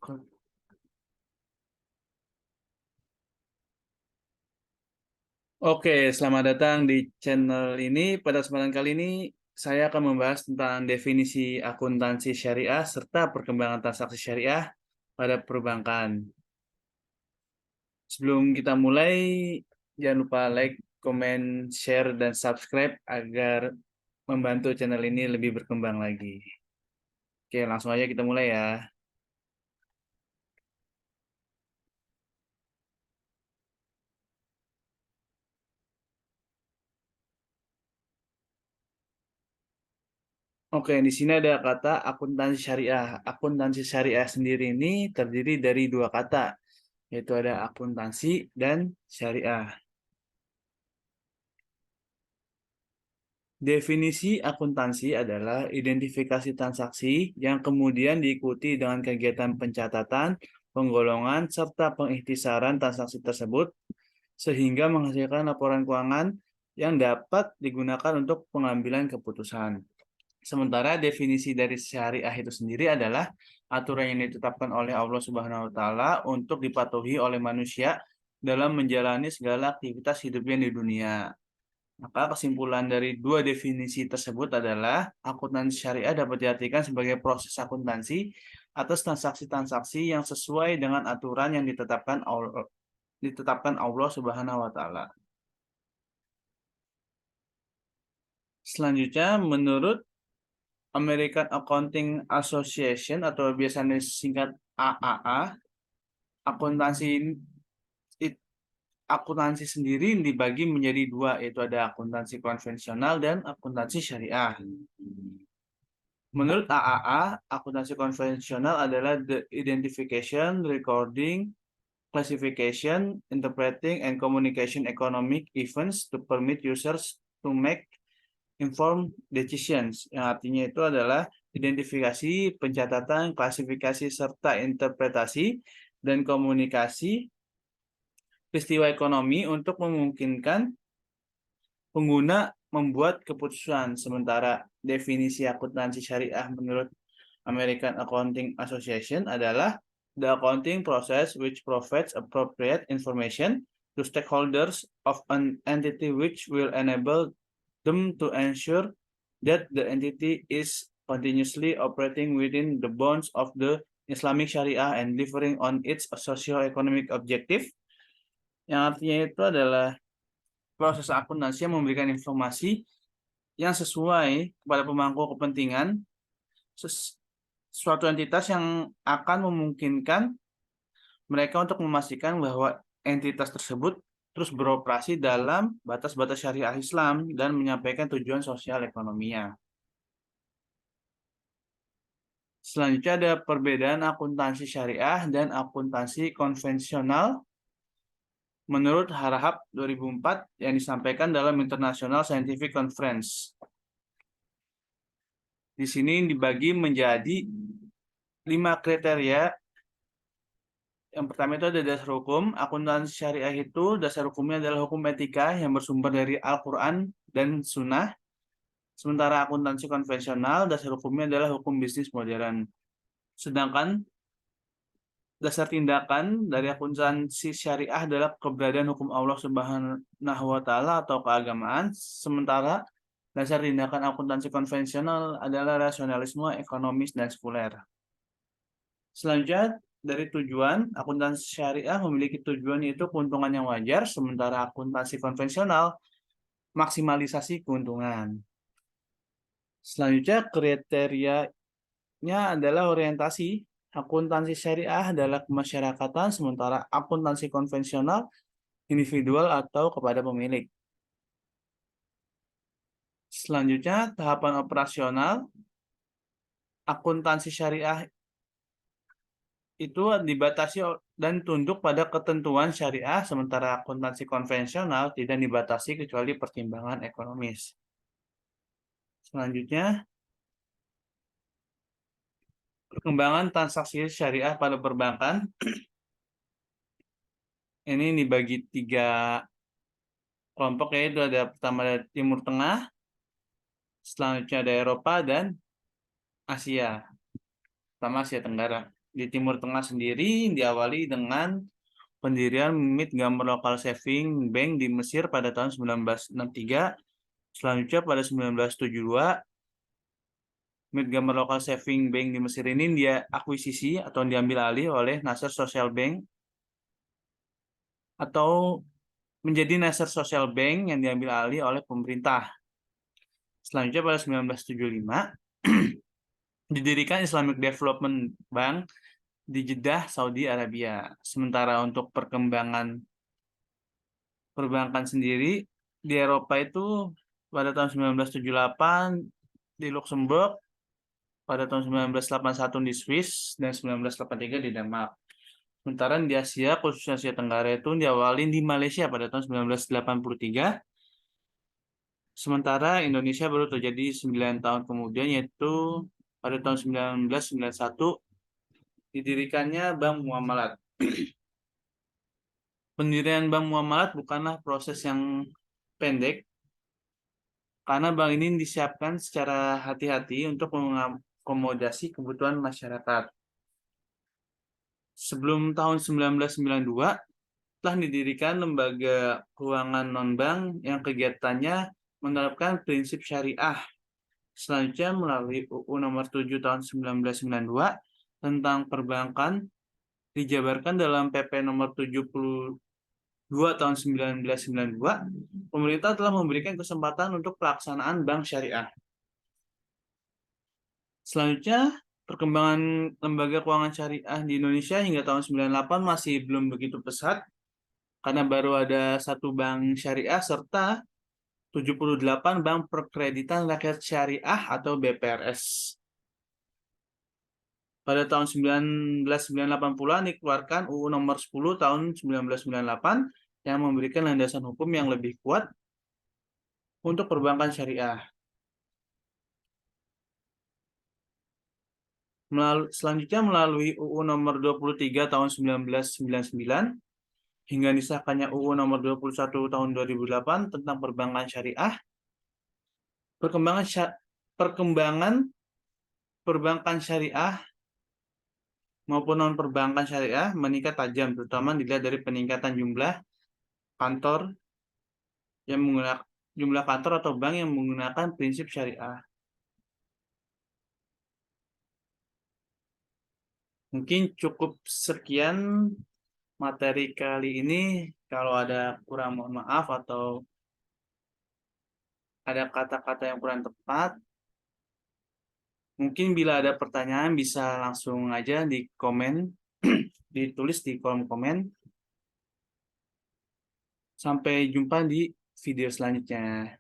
Oke, selamat datang di channel ini. Pada kesempatan kali ini, saya akan membahas tentang definisi akuntansi syariah serta perkembangan transaksi syariah pada perbankan. Sebelum kita mulai, jangan lupa like, comment, share, dan subscribe agar membantu channel ini lebih berkembang lagi. Oke, langsung aja kita mulai ya. Oke, di sini ada kata akuntansi syariah. Akuntansi syariah sendiri ini terdiri dari dua kata, yaitu ada akuntansi dan syariah. Definisi akuntansi adalah identifikasi transaksi yang kemudian diikuti dengan kegiatan pencatatan, penggolongan, serta pengikhtisaran transaksi tersebut sehingga menghasilkan laporan keuangan yang dapat digunakan untuk pengambilan keputusan. Sementara definisi dari syariah itu sendiri adalah aturan yang ditetapkan oleh Allah Subhanahu wa taala untuk dipatuhi oleh manusia dalam menjalani segala aktivitas hidupnya di dunia. Maka kesimpulan dari dua definisi tersebut adalah akuntansi syariah dapat diartikan sebagai proses akuntansi atas transaksi-transaksi yang sesuai dengan aturan yang ditetapkan Allah Subhanahu wa taala. Selanjutnya, menurut American Accounting Association atau biasanya singkat AAA, akuntansi akuntansi sendiri dibagi menjadi dua, yaitu ada akuntansi konvensional dan akuntansi syariah. Menurut AAA, akuntansi konvensional adalah the identification, recording, classification, interpreting, and communication economic events to permit users to make informed decisions. Yang artinya itu adalah identifikasi, pencatatan, klasifikasi, serta interpretasi dan komunikasi peristiwa ekonomi untuk memungkinkan pengguna membuat keputusan. Sementara definisi akuntansi syariah menurut American Accounting Association adalah the accounting process which provides appropriate information to stakeholders of an entity which will enable them to ensure that the entity is continuously operating within the bounds of the Islamic Sharia and delivering on its socio-economic objective. Yang artinya itu adalah proses akuntansi yang memberikan informasi yang sesuai kepada pemangku kepentingan suatu entitas yang akan memungkinkan mereka untuk memastikan bahwa entitas tersebut terus beroperasi dalam batas-batas syariah Islam dan menyampaikan tujuan sosial ekonominya. Selanjutnya ada perbedaan akuntansi syariah dan akuntansi konvensional menurut Harahap 2004 yang disampaikan dalam International Scientific Conference. Di sini dibagi menjadi 5 kriteria. Yang pertama itu ada dasar hukum. Akuntansi syariah itu dasar hukumnya adalah hukum etika yang bersumber dari Al-Quran dan Sunnah. Sementara akuntansi konvensional dasar hukumnya adalah hukum bisnis modern. Sedangkan dasar tindakan dari akuntansi syariah adalah keberadaan hukum Allah Subhanahu wa taala atau keagamaan, sementara dasar tindakan akuntansi konvensional adalah rasionalisme ekonomis dan sekuler. Selanjutnya dari tujuan, akuntansi syariah memiliki tujuan yaitu keuntungan yang wajar, sementara akuntansi konvensional maksimalisasi keuntungan. Selanjutnya kriterianya adalah orientasi. Akuntansi syariah adalah kemasyarakatan, sementara akuntansi konvensional individual atau kepada pemilik. Selanjutnya, tahapan operasional. Akuntansi syariah itu dibatasi dan tunduk pada ketentuan syariah, sementara akuntansi konvensional tidak dibatasi kecuali pertimbangan ekonomis. Selanjutnya, perkembangan transaksi syariah pada perbankan. Ini dibagi 3 kelompok, yaitu ada pertama ada Timur Tengah, selanjutnya ada Eropa dan Asia, pertama Asia Tenggara. Di Timur Tengah sendiri diawali dengan pendirian Mint Gambar Local Saving Bank di Mesir pada tahun 1963. Selanjutnya pada 1972, Mint Gambar Local Saving Bank di Mesir ini dia akuisisi atau diambil alih oleh Nasser Social Bank atau menjadi Nasser Social Bank yang diambil alih oleh pemerintah. Selanjutnya pada 1975 didirikan Islamic Development Bank di Jeddah, Saudi Arabia. Sementara untuk perkembangan perbankan sendiri di Eropa itu pada tahun 1978 di Luxembourg, pada tahun 1981 di Swiss, dan 1983 di Denmark. Sementara di Asia, khususnya Asia Tenggara itu diawali di Malaysia pada tahun 1983. Sementara Indonesia baru terjadi 9 tahun kemudian, yaitu pada tahun 1991 didirikannya Bank Muamalat. Pendirian Bank Muamalat bukanlah proses yang pendek, karena bank ini disiapkan secara hati-hati untuk mengakomodasi kebutuhan masyarakat. Sebelum tahun 1992, telah didirikan lembaga keuangan non-bank yang kegiatannya menerapkan prinsip syariah. Selanjutnya melalui UU Nomor 7 Tahun 1992 tentang perbankan dijabarkan dalam PP Nomor 72 Tahun 1992, pemerintah telah memberikan kesempatan untuk pelaksanaan bank syariah. Selanjutnya, perkembangan lembaga keuangan syariah di Indonesia hingga tahun 98 masih belum begitu pesat, karena baru ada 1 bank syariah serta 78 bank perkreditan rakyat syariah atau BPRS. Pada tahun 1980-an dikeluarkan UU Nomor 10 Tahun 1998 yang memberikan landasan hukum yang lebih kuat untuk perbankan syariah. Selanjutnya melalui UU Nomor 23 Tahun 1999 hingga disahkannya UU Nomor 21 Tahun 2008 tentang perbankan syariah, perkembangan perbankan syariah maupun non-perbankan syariah meningkat tajam, terutama dilihat dari peningkatan jumlah kantor yang menggunakan jumlah kantor atau bank yang menggunakan prinsip syariah. Mungkin cukup sekian materi kali ini. Kalau ada kurang, mohon maaf, atau ada kata-kata yang kurang tepat, mungkin bila ada pertanyaan bisa langsung aja di komen, ditulis di kolom komen. Sampai jumpa di video selanjutnya.